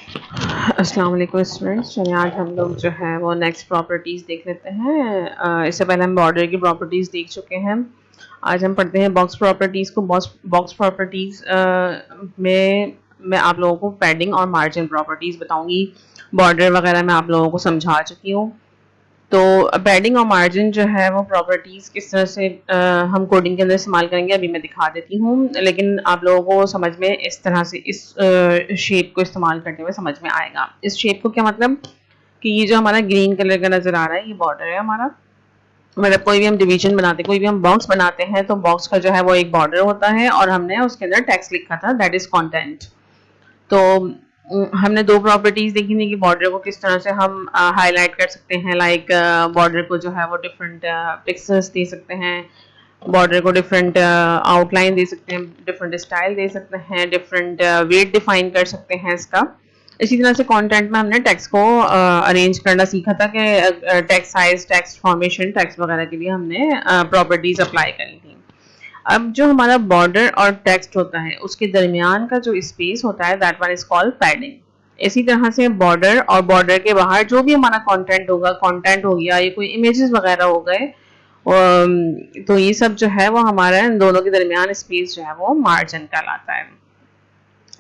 अस्सलाम वालेकुम स्टूडेंट्स। चलिए आज हम लोग जो है वो नेक्स्ट प्रॉपर्टीज़ देख लेते हैं। इससे पहले हम बॉर्डर की प्रॉपर्टीज़ देख चुके हैं। आज हम पढ़ते हैं बॉक्स प्रॉपर्टीज़ को। बॉक्स प्रॉपर्टीज़ में मैं आप लोगों को पैडिंग और मार्जिन प्रॉपर्टीज़ बताऊंगी। बॉर्डर वगैरह मैं आप लोगों को समझा चुकी हूँ। तो पैडिंग और मार्जिन जो है वो प्रॉपर्टीज़ किस तरह से हम कोडिंग के अंदर इस्तेमाल करेंगे अभी मैं दिखा देती हूँ, लेकिन आप लोगों को समझ में इस तरह से इस शेप को इस्तेमाल करते हुए समझ में आएगा। इस शेप को क्या मतलब कि ये जो हमारा ग्रीन कलर का नज़र आ रहा है ये बॉर्डर है हमारा। मतलब कोई भी हम डिवीजन बनाते हैं, कोई भी हम बॉक्स बनाते हैं तो बॉक्स का जो है वो एक बॉर्डर होता है और हमने उसके अंदर टेक्स्ट लिखा था, दैट इज कंटेंट। तो हमने दो प्रॉपर्टीज देखी थी कि बॉर्डर को किस तरह से हम हाईलाइट कर सकते हैं। लाइक बॉर्डर को जो है वो डिफरेंट पिक्सेल्स दे सकते हैं, बॉर्डर को डिफरेंट आउटलाइन दे सकते हैं, डिफरेंट स्टाइल दे सकते हैं, डिफरेंट वेट डिफाइन कर सकते हैं इसका। इसी तरह से कंटेंट में हमने टेक्स्ट को अरेंज करना सीखा था कि text size, text formation, text वगैरह के लिए हमने प्रॉपर्टीज अप्लाई करी थी। अब जो हमारा बॉर्डर और टेक्स्ट होता है उसके दरमियान का जो स्पेस होता है that one is called padding. इसी तरह से बॉर्डर और बॉर्डर के बाहर जो भी हमारा कंटेंट होगा, कंटेंट हो गया, ये कोई इमेजेस वगैरह हो गए, तो ये सब जो है वो हमारा इन दोनों के दरमियान स्पेस जो है वो मार्जिन कहलाता है।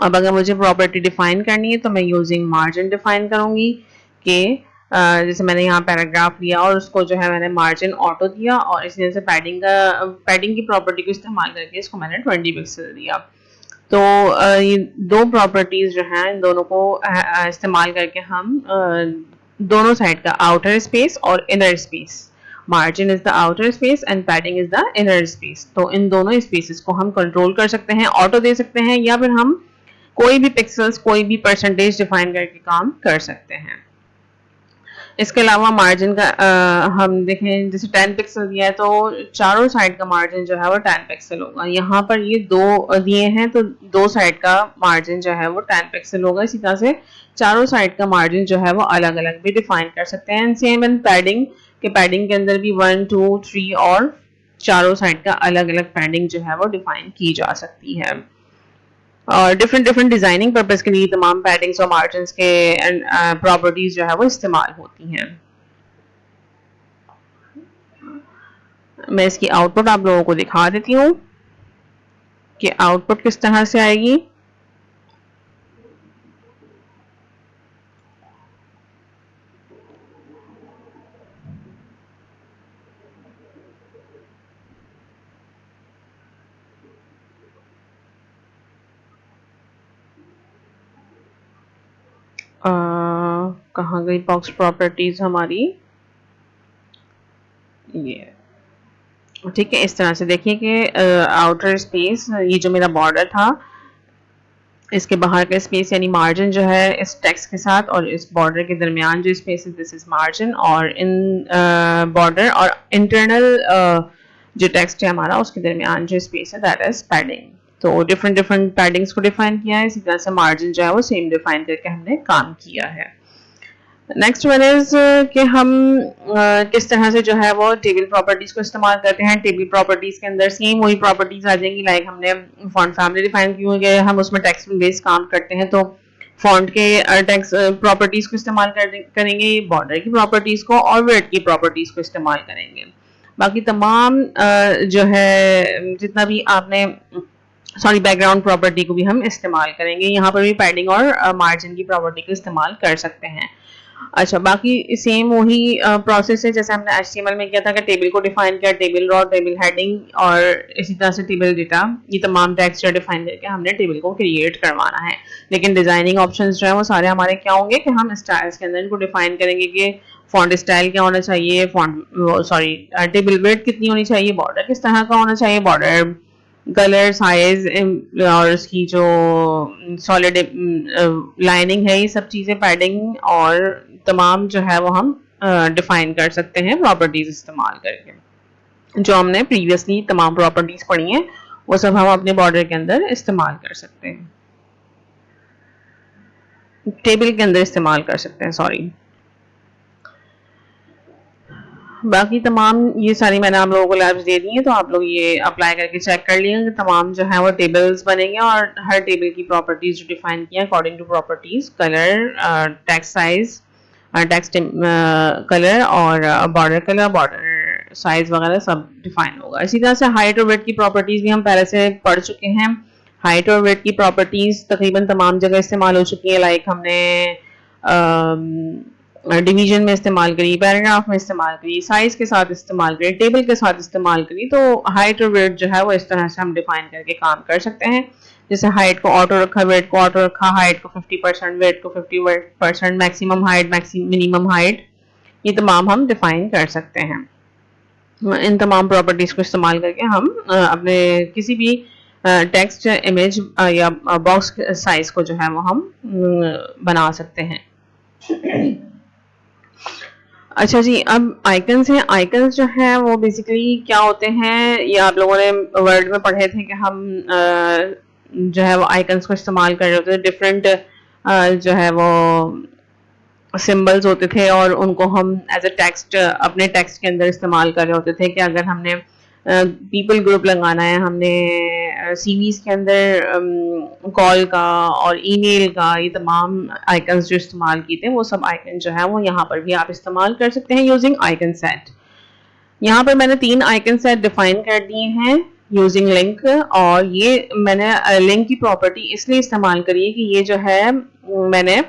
अब अगर मुझे प्रॉपर्टी डिफाइन करनी है तो मैं यूजिंग मार्जिन डिफाइन करूंगी कि जैसे मैंने यहाँ पैराग्राफ लिया और उसको जो है मैंने मार्जिन ऑटो दिया और इसी तरह से पैडिंग की प्रॉपर्टी को इस्तेमाल करके इसको मैंने 20 पिक्सल दिया। तो ये दो प्रॉपर्टीज जो हैं इन दोनों को इस्तेमाल करके हम दोनों साइड का आउटर स्पेस और inner space, margin is the outer space and padding is the inner space, तो इन दोनों स्पेसेस को हम कंट्रोल कर सकते हैं, ऑटो दे सकते हैं या फिर हम कोई भी पिक्सल्स, कोई भी परसेंटेज डिफाइन करके काम कर सकते हैं। इसके अलावा मार्जिन का हम देखें जैसे 10 पिक्सल दिया है तो चारों साइड का मार्जिन जो है वो 10 पिक्सल होगा। यहाँ पर ये दो दिए हैं तो दो साइड का मार्जिन जो है वो 10 पिक्सल होगा। इसी तरह से चारों साइड का मार्जिन जो है वो अलग अलग भी डिफाइन कर सकते हैं। सेम इन पैडिंग के, पैडिंग के अंदर भी 1 2 3 और चारों साइड का अलग अलग पैडिंग जो है वो डिफाइन की जा सकती है। और डिफरेंट डिफरेंट डिजाइनिंग पर्पस के लिए तमाम पैडिंग्स और मार्जिन के प्रॉपर्टीज जो है वो इस्तेमाल होती हैं। मैं इसकी आउटपुट आप लोगों को दिखा देती हूँ कि आउटपुट किस तरह से आएगी। कहाँ गई बॉक्स प्रॉपर्टीज हमारी, ये ठीक है। इस तरह से देखिए कि आउटर स्पेस, ये जो मेरा बॉर्डर था, इसके बाहर का स्पेस यानी मार्जिन जो है इस टेक्स्ट के साथ और इस बॉर्डर के दरमियान जो स्पेस है दिस इज मार्जिन, और इन बॉर्डर और इंटरनल जो टेक्स्ट है हमारा उसके दरमियान जो स्पेस है दैट इज पैडिंग। तो डिफरेंट डिफरेंट पैडिंग्स को डिफाइन किया है, इसी तरह से मार्जिन जो है वो सेम डिफाइन करके हमने काम किया है। नेक्स्ट वन इज कि हम किस तरह से जो है वो टेबल प्रॉपर्टीज को इस्तेमाल करते हैं। टेबल प्रॉपर्टीज के अंदर सेम वही प्रॉपर्टीज आ जाएंगी। लाइक हमने फॉन्ट फैमिली डिफाइन की हुई है, हम उसमें टेक्स्ट बेस्ड काम करते हैं तो फॉन्ट के टेक्स्ट प्रॉपर्टीज को इस्तेमाल करेंगे, बॉर्डर की प्रॉपर्टीज को और वेट की प्रॉपर्टीज को इस्तेमाल करेंगे। बाकी तमाम जो है जितना भी आपने सॉरी बैकग्राउंड प्रॉपर्टी को भी हम इस्तेमाल करेंगे। यहाँ पर भी पैडिंग और मार्जिन की प्रॉपर्टी को इस्तेमाल कर सकते हैं। अच्छा, बाकी सेम वही प्रोसेस है जैसे हमने HTML में किया था कि टेबल को डिफाइन किया, टेबल रॉ, टेबल हेडिंग और इसी तरह से टेबल डेटा, ये तमाम टेक्स्ट डिफाइन करके हमने टेबल को क्रिएट करवाना है। लेकिन डिजाइनिंग ऑप्शंस जो है वो सारे हमारे क्या होंगे कि हम स्टाइल्स के अंदर इनको डिफाइन करेंगे कि फॉन्ट स्टाइल क्या होना चाहिए, फॉन्ट सॉरी टेबल वेट कितनी होनी चाहिए, बॉर्डर किस तरह का होना चाहिए, बॉर्डर कलर, साइज और इसकी जो सॉलिड लाइनिंग है, ये सब चीज़ें पैडिंग और तमाम जो है वो हम डिफाइन कर सकते हैं प्रॉपर्टीज इस्तेमाल करके। जो हमने प्रीवियसली तमाम प्रॉपर्टीज पढ़ी हैं वो सब हम अपने बॉर्डर के अंदर इस्तेमाल कर सकते हैं, टेबल के अंदर इस्तेमाल कर सकते हैं, सॉरी। बाकी तमाम ये सारी मैंने आप लोगों को लैब्स दे दी हैं, तो आप लोग ये अप्लाई करके चेक कर लिए कि तमाम जो है वो टेबल्स बनेंगे और हर टेबल की प्रॉपर्टीज जो डिफाइन की है according to properties, colour, text size, text colour और बॉर्डर साइज वगैरह सब डिफाइन होगा। इसी तरह से हाइट और वेट की प्रॉपर्टीज भी हम पहले से पढ़ चुके हैं। हाइट और वेट की प्रॉपर्टीज तकरीबन तमाम जगह इस्तेमाल हो चुकी है। लाइक हमने डिवीजन में इस्तेमाल करी, पैराग्राफ में इस्तेमाल करी, साइज के साथ इस्तेमाल करी, टेबल के साथ इस्तेमाल करी। तो हाइट और वेट जो है वो इस तरह से हम डिफाइन करके काम कर सकते हैं। जैसे हाइट को ऑटो रखा, वेट को ऑटो रखा, हाइट को 50%, वेट को 50%, मैक्सिमम हाइट, मिनिमम हाइट, ये तमाम हम डिफाइन कर सकते हैं। इन तमाम प्रॉपर्टीज को इस्तेमाल करके हम अपने किसी भी टेक्स्ट, इमेज या बॉक्स साइज को जो है वो हम बना सकते हैं। अच्छा जी, अब आइकन्स हैं। आइकन्स जो है वो बेसिकली क्या होते हैं, ये आप लोगों ने वर्ड में पढ़े थे कि हम जो है वो आइकन्स को इस्तेमाल कर रहे होते हैं। डिफरेंट जो है वो सिंबल्स होते थे और उनको हम एज अ टेक्स्ट अपने टेक्स्ट के अंदर इस्तेमाल कर रहे होते थे कि अगर हमने पीपल ग्रुप लगाना है, हमने सीवीज के अंदर कॉल का और ईमेल का, ये तमाम आइकन्स जो इस्तेमाल किए थे वो सब आइकन जो है वो यहाँ पर भी आप इस्तेमाल कर सकते हैं यूजिंग आइकन सेट। यहाँ पर मैंने 3 आइकन सेट डिफाइन कर दिए हैं यूजिंग लिंक, और ये मैंने लिंक की प्रॉपर्टी इसलिए इस्तेमाल करी है कि ये जो है मैंने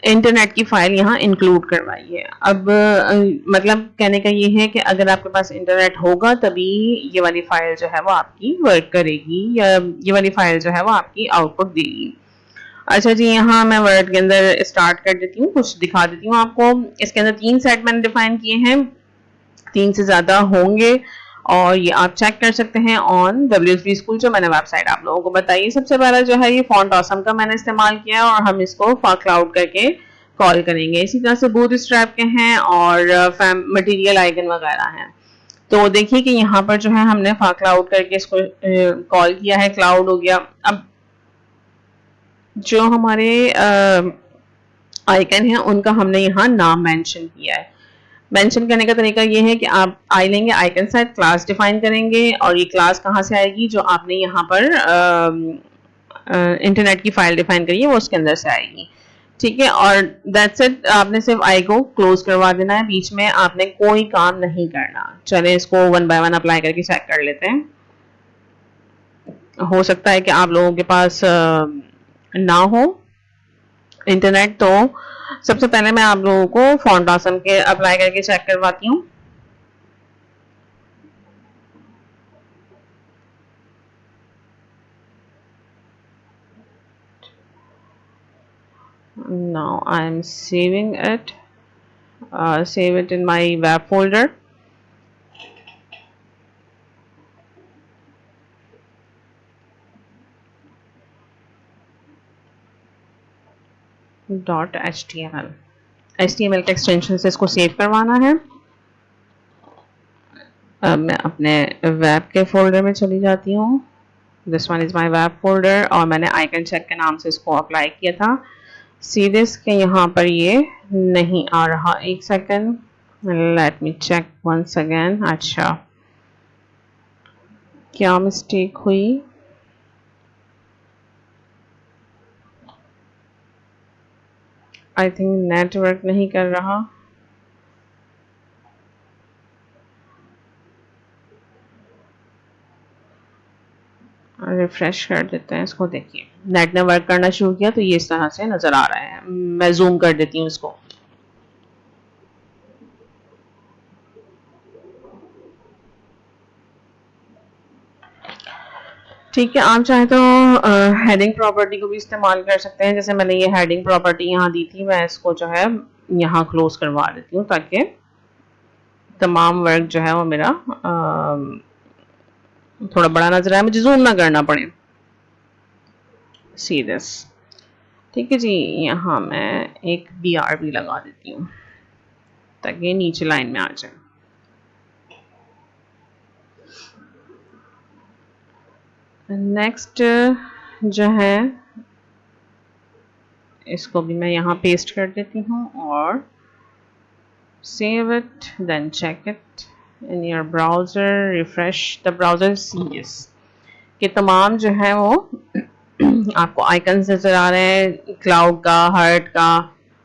इंटरनेट की फाइल यहाँ इंक्लूड करवाई है। अब मतलब कहने का ये है कि अगर आपके पास इंटरनेट होगा तभी ये वाली फाइल जो है वो आपकी वर्क करेगी, या ये वाली फाइल जो है वो आपकी आउटपुट देगी। अच्छा जी, यहाँ मैं वर्ड के अंदर स्टार्ट कर देती हूँ, कुछ दिखा देती हूँ आपको। इसके अंदर 3 सेट मैंने डिफाइन किए हैं, 3 से ज्यादा होंगे, और ये आप चेक कर सकते हैं ऑन W3 स्कूल, जो मैंने वेबसाइट आप लोगों को बताई। सबसे पहला जो है ये फॉन्ट ऑसम का मैंने इस्तेमाल किया है और हम इसको फॉर क्लाउड करके कॉल करेंगे। इसी तरह से बूट स्ट्रैप के हैं और मटेरियल आइकन वगैरह हैं। तो देखिए कि यहाँ पर जो है हमने फॉर क्लाउड करके इसको कॉल किया है, क्लाउड हो गया। अब जो हमारे आइकन है उनका हमने यहाँ नाम मेंशन किया है। मेंशन करने का तरीका ये है कि आप आई लेंगे, आइकन सेट, क्लास डिफाइन करेंगे, और ये क्लास कहाँ से आएगी, जो आपने यहाँ पर इंटरनेट की फाइल डिफाइन करी है वो उसके अंदर से आएगी। ठीक है, और दैट्स इट। आपने सिर्फ आई को क्लोज करवा देना है, बीच में आपने कोई काम नहीं करना। चले इसको 1 बाय 1 अप्लाई करके चेक कर लेते हैं। हो सकता है कि आप लोगों के पास ना हो इंटरनेट, तो सबसे पहले मैं आप लोगों को फॉन्ट ऑसम के अप्लाई करके चेक करवाती हूँ। Now I'm saving it, save it in my web folder. .html HTML के एक्सटेंशन से इसको सेव करवाना है। अब मैं अपने वेब के फोल्डर में चली जाती हूँ। This one is my web folder, और मैंने आइकन चेक के नाम से इसको अप्लाई किया था। सी दिस के यहाँ पर ये नहीं आ रहा, एक second, let me check once again. अच्छा, क्या मिस्टेक हुई? आई थिंक नेटवर्क नहीं कर रहा। रिफ्रेश कर देते हैं इसको। देखिए नेट ने वर्क करना शुरू किया तो ये इस तरह से नजर आ रहा है। मैं जूम कर देती हूँ इसको। ठीक है, आप चाहे तो हेडिंग प्रॉपर्टी को भी इस्तेमाल कर सकते हैं। जैसे मैंने ये हेडिंग प्रॉपर्टी यहाँ दी थी, मैं इसको जो है यहाँ क्लोज करवा देती हूँ ताकि तमाम वर्क जो है वो मेरा थोड़ा बड़ा नजर आए, मुझे जूम ना करना पड़े। See this. ठीक है जी, यहाँ मैं एक BRB लगा देती हूँ ताकि नीचे लाइन में आ जाए। नेक्स्ट जो है इसको भी मैं यहाँ पेस्ट कर देती हूँ और save it, then check it in your browser, refresh the browser, see yes कि तमाम जो है वो आपको आइकन्स नजर आ रहे हैं क्लाउड का, हार्ट का,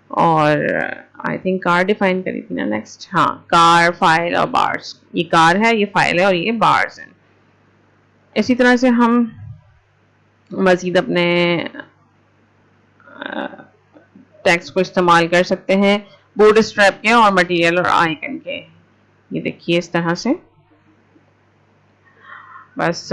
और आई थिंक कार डिफाइन करी थी ना नेक्स्ट, हाँ कार, फाइल और बार्स। ये कार है, ये फाइल है और ये बार्स हैं। इसी तरह से हम मजीद अपने टेक्स्ट को इस्तेमाल कर सकते हैं बूट स्ट्रैप के और मटेरियल और आइकन के। ये देखिए इस तरह से। बस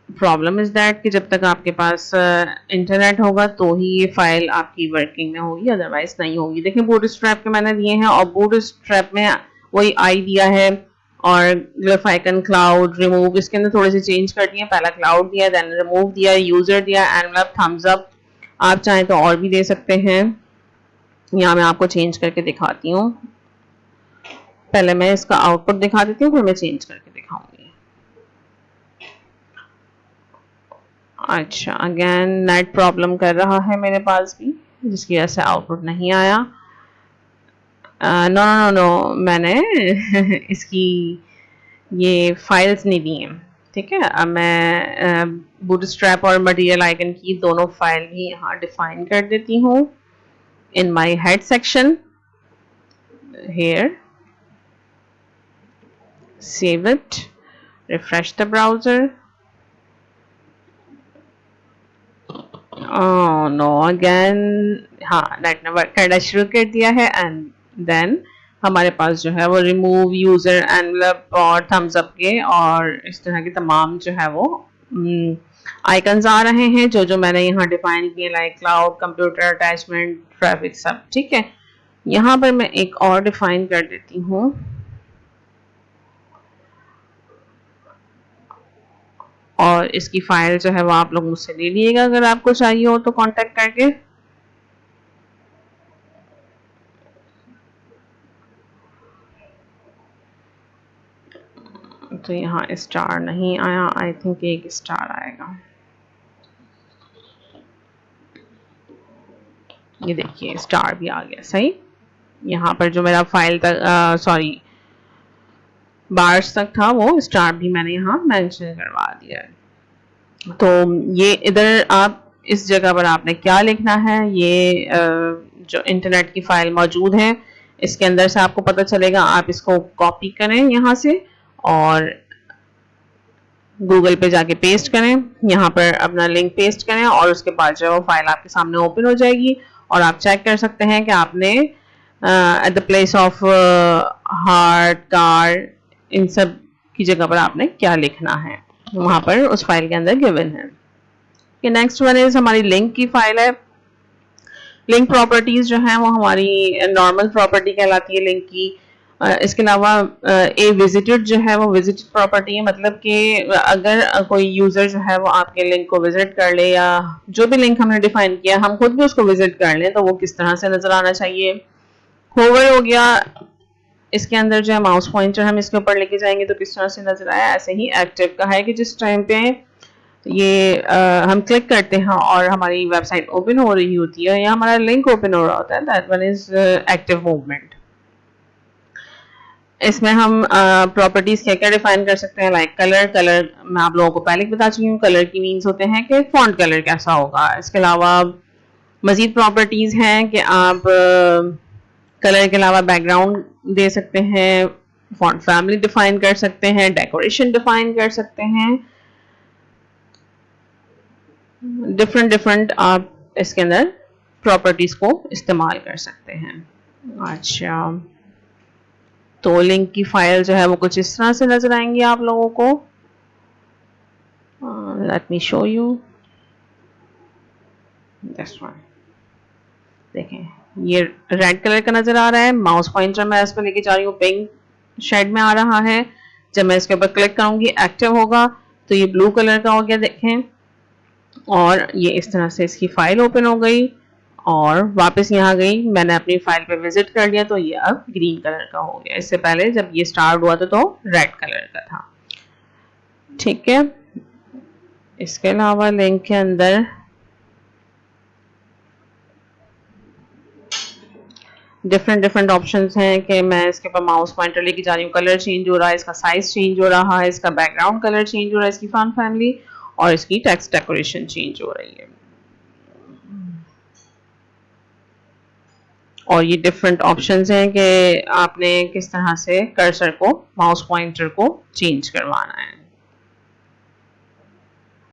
प्रॉब्लम इज दैट कि जब तक आपके पास इंटरनेट होगा तो ही ये फाइल आपकी वर्किंग में होगी, अदरवाइज नहीं होगी। देखिए बूट स्ट्रैप के मैंने दिए हैं और बूट स्ट्रैप में वही आई दिया है और ग्लिफ आइकन, क्लाउड, रिमूव, इसके अंदर थोड़े से चेंज कर दिए। पहला क्लाउड दिया, देन रिमूव दिया, यूजर दिया, एनवेलप, थम्स अप। आप चाहें तो और भी दे सकते हैं। यहाँ मैं आपको चेंज करके दिखाती हूँ। पहले मैं इसका आउटपुट दिखा देती हूँ, फिर मैं चेंज करके दिखाऊंगी। अच्छा, अगेन नेट प्रॉब्लम कर रहा है मेरे पास भी, जिसकी वजह से आउटपुट नहीं आया। नो नो नो, मैंने इसकी ये फाइल्स नहीं दी हैं, ठीक है। अब मैं बूटस्ट्रैप और मटेरियल आइकन की दोनों फाइल भी यहाँ डिफाइन कर देती हूँ in my head section here, save it, refresh the browser. Oh no, again हाँ नेट ने वर्क करना शुरू कर दिया है एंड देन हमारे पास जो है वो रिमूव, यूजर, एनवेलप और थम्स अप के और इस तरह के तमाम जो है वो आइकन्स आ रहे हैं जो जो मैंने यहाँ डिफाइन किए, like cloud, computer, attachment, traffic, सब ठीक है। यहाँ पर मैं एक और डिफाइन कर देती हूँ, और इसकी फाइल जो है वो आप लोग मुझसे ले लीजिएगा अगर आपको चाहिए हो तो कांटेक्ट करके। तो यहाँ स्टार नहीं आया, आई थिंक एक स्टार आएगा। ये देखिए स्टार भी आ गया, सही। यहाँ पर जो मेरा फाइल तक, सॉरी बार्स तक था, वो स्टार भी मैंने यहाँ मेंशन करवा दिया है। तो ये इधर आप इस जगह पर आपने क्या लिखना है, ये जो इंटरनेट की फाइल मौजूद है इसके अंदर से आपको पता चलेगा। आप इसको कॉपी करें यहाँ से और गूगल पे जाके पेस्ट करें, यहाँ पर अपना लिंक पेस्ट करें और उसके बाद जो वो फाइल आपके सामने ओपन हो जाएगी और आप चेक कर सकते हैं कि आपने at the place of heart, car, इन सब की जगह पर आपने क्या लिखना है, वहां पर उस फाइल के अंदर गिवन है। कि नेक्स्ट वन इज हमारी लिंक की फाइल है। लिंक प्रॉपर्टीज जो है वो हमारी नॉर्मल प्रॉपर्टी कहलाती है लिंक की। इसके अलावा ए विजिटेड जो है वो विजिटेड प्रॉपर्टी है, मतलब कि अगर कोई यूजर जो है वो आपके लिंक को विजिट कर ले या जो भी लिंक हमने डिफाइन किया हम खुद भी उसको विजिट कर लें तो वो किस तरह से नजर आना चाहिए। होवर हो गया, इसके अंदर जो है माउस पॉइंटर हम इसके ऊपर लेके जाएंगे तो किस तरह से नजर आया। ऐसे ही एक्टिव का है कि जिस टाइम पे ये हम क्लिक करते हैं और हमारी वेबसाइट ओपन हो रही होती है या हमारा लिंक ओपन हो रहा होता है, that one is active movement. इसमें हम प्रॉपर्टीज क्या क्या डिफाइन कर सकते हैं, लाइक कलर मैं आप लोगों को पहले बता चुकी हूँ। कलर की मीन्स होते हैं कि फॉन्ट कलर कैसा होगा। इसके अलावा मजीद प्रॉपर्टीज हैं कि आप कलर के अलावा बैकग्राउंड दे सकते हैं, फॉन्ट फैमिली डिफाइन कर सकते हैं, डेकोरेशन डिफाइन कर सकते हैं। डिफरेंट आप इसके अंदर प्रॉपर्टीज को इस्तेमाल कर सकते हैं। अच्छा, तो लिंक की फाइल जो है वो कुछ इस तरह से नजर आएंगी आप लोगों को। Let me show you this one. देखें ये रेड कलर का नजर आ रहा है, माउस पॉइंटर मैं इस पर लेके जा रही हूँ, पिंक शेड में आ रहा है। जब मैं इसके ऊपर क्लिक करूंगी एक्टिव होगा तो ये ब्लू कलर का हो गया, देखें। और ये इस तरह से इसकी फाइल ओपन हो गई और वापस यहाँ गई, मैंने अपनी फाइल पे विजिट कर लिया तो ये अब ग्रीन कलर का हो गया। इससे पहले जब ये स्टार्ट हुआ था तो रेड कलर का था, ठीक है। इसके अलावा लिंक के अंदर डिफरेंट डिफरेंट ऑप्शंस हैं कि मैं इसके ऊपर माउस पॉइंटर लेके जा रही हूँ, कलर चेंज हो रहा है, इसका साइज चेंज हो रहा है, इसका बैकग्राउंड कलर चेंज हो रहा है, इसकी फॉन्ट फैमिली और इसकी टेक्स्ट डेकोरेशन चेंज हो रही है। और ये डिफरेंट ऑप्शंस हैं कि आपने किस तरह से कर्सर को, माउस पॉइंटर को चेंज करवाना है।